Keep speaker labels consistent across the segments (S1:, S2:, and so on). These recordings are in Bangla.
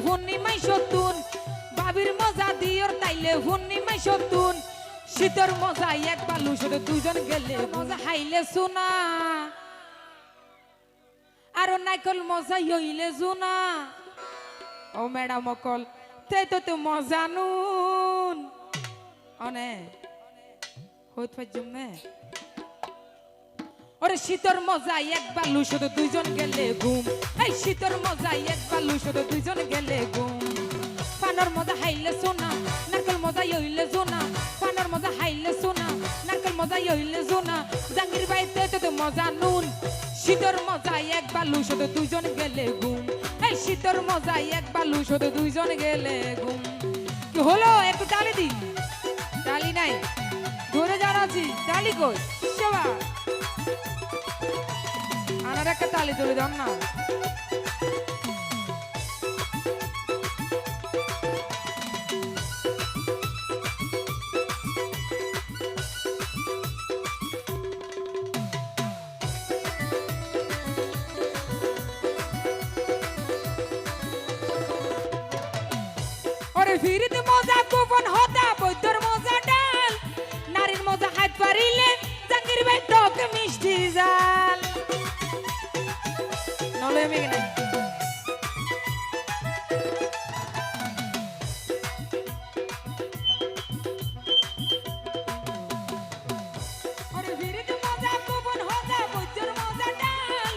S1: হুন্নিমাই সতুন বাবির মজা দিওর তাইলে হুন্নিমাই সতুন শীতের মজা এক বালু শুধু দুজন গেলে মজা হাইলে শোনা আর নাইকল মজা হইলে জোনা ও ম্যাডাম অকল তে তো মজা নুন অনে হইত পাইজম নে ওরে শীতের মজা এক বালু শুধু দুইজন গেলে ঘুম এই শীতের মজা এক বালু শুধু দুইজন গেলে ঘুম পানার মজা হাইলে সোনা নারকেল মজা হইলে জোনা পানার মজা হাইলে সোনা নারকেল মজা হইলে জোনা জাঙ্গির বাইতে তো মজা নুন শীতের মজা এক বালু শুধু দুইজন গেলে ঘুম এই শীতের মজা এক বালু শুধু দুইজন গেলে ঘুম কি হলো একটু তালি দি তালি নাই ধরে জানাচ্ছি তালি কই সবা আনার একটা তালি তুলে দাও না ফিরিতে মজা গোপন হতা বৈদ্যর মজা ডাল নারীর মজা হাত পারিলে জাঙ্গির ভাই টক মিষ্টি জাল নলে আমি কেন আরে ফিরিতে মজা গোপন হতা বৈদ্যর মজা ডাল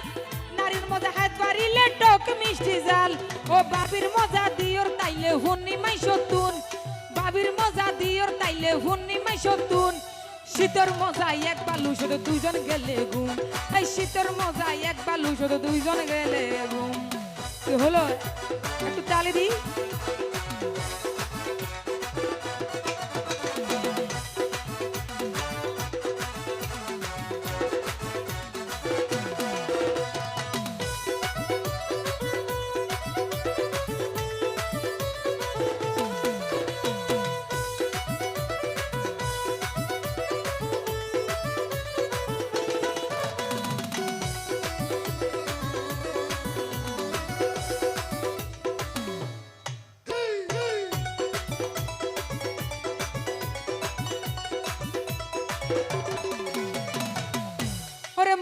S1: নারীর মজা হাত পারিলে টক মিষ্টি জাল ও বাবির মজা দিওর তাইলে হুন্নিমাই সতুন বাবির মজা দিওর তাইলে হুন্নিমাই সতুন শীতের মজা এক বালু শুধু দুইজন গেলে ঘুম এই শীতের মজা এক বালু শুধু দুইজন গেলে ঘুম কি হলো একটু তালি দি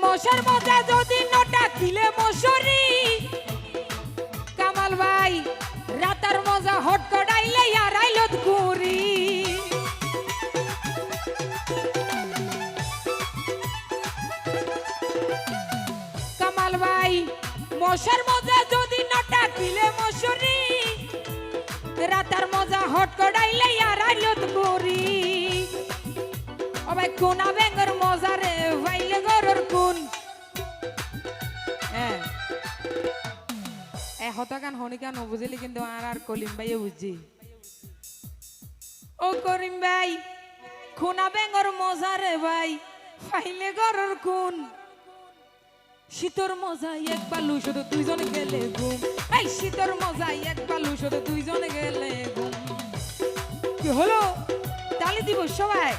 S1: মশার মজা যদি নটা কিলে মশরি কামাল ভাই রাতার মজা হট কড়াইলে আর আইলত কুরি কামাল ভাই মশার মজা যদি নটা কিলে মশরি রাতার মজা হট কড়াইলে আর আইলত কুরি ও ভাই কোনা বেঙ্গর মজা রে ভাইলে গরর কোন হতাকান হনিকান বুঝিলি কিন্তু আর কলিম ভাই বুঝছি ও করিম ভাই খুনা বেঙ্গর মজা রে ভাই ফাইলে গরর কোন শীতর মজা এক বালু শুধু দুইজন গেলে ঘুম এই শীতর মজা এক বালু শুধু দুইজন গেলে ঘুম কি হলো তালি দিব সবাই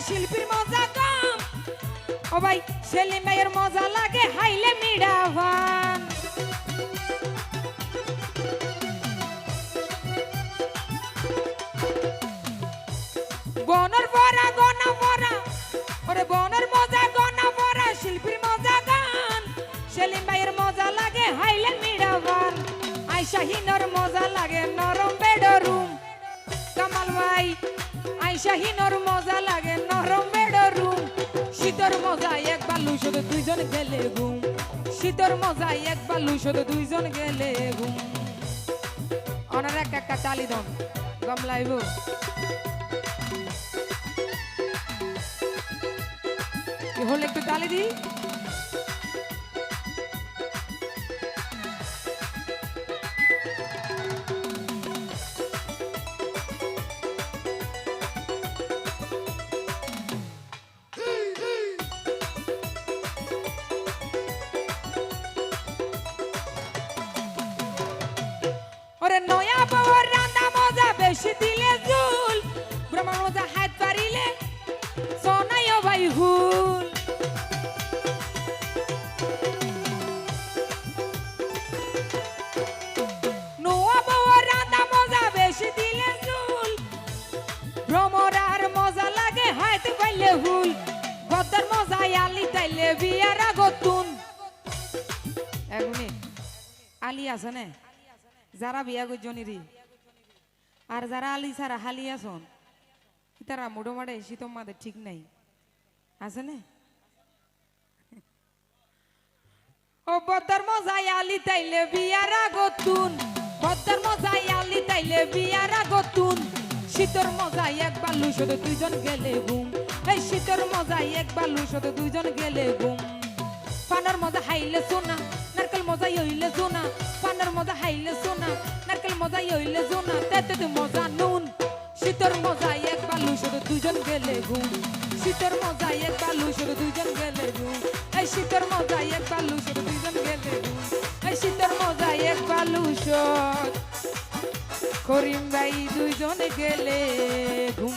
S1: শিল্পীর মজা কম ও ভাই সেলিম ভাইয়ের মজা লাগে হাইলে মিডা ভান বনর ভরা গনা ভরা ওরে বনর মজা গনা ভরা শিল্পীর মজা গান সেলিম ভাইয়ের মজা লাগে হাইলে মিডা ভান আয়শা হিনর মজা লাগে নরম বেডরুম কামাল ভাই আয়শা হিনর মজা লাগে নরম বেডরুম শীতের মজা এক বালু শুধু দুইজন গেলে ঘুম শীতের মজা এক বালু শুধু দুইজন গেলে ঘুম অনার একটা তালি দম গম লাইব কি হল একটু তালি দি তাইলে বিয়ার আগতুন। এক মিনিট, আলী আছে না যারা বিয়া করজনিরি আর যারা আলী ছাড়া হালি আসন তারা মোটামুটি শীতম মাদের ঠিক নাই আছে না? ও বদ্দার মজাই আলী তাইলে বিয়ার আগতুন, বদ্দার মজাই আলী তাইলে বিয়ার আগতুন। শীতর মজাই এক বালু শুধু দুইজন গেলে ঘুম, এই শীতর মজাই এক বালু শুধু দুইজন গেলে ঘুম। পানার মজা হাইলে সোনা, নারকেল মজা হইলে সোনা, পানার মজা হাইলে সোনা, নারকেল মজা হইলে সোনা, তেতে মজা নুন। শীতর মজা এক বালু শুধু দুইজন গেলে ঘুম, শীতর মজা এক বালু শুধু দুইজন গেলে ঘুম, এই শীতর মজা এক বালু শুধু দুইজন গেলে ঘুম, এই শীতর মজা এক বালু শোধ করিম ভাই দুইজন গেলে ঘুম।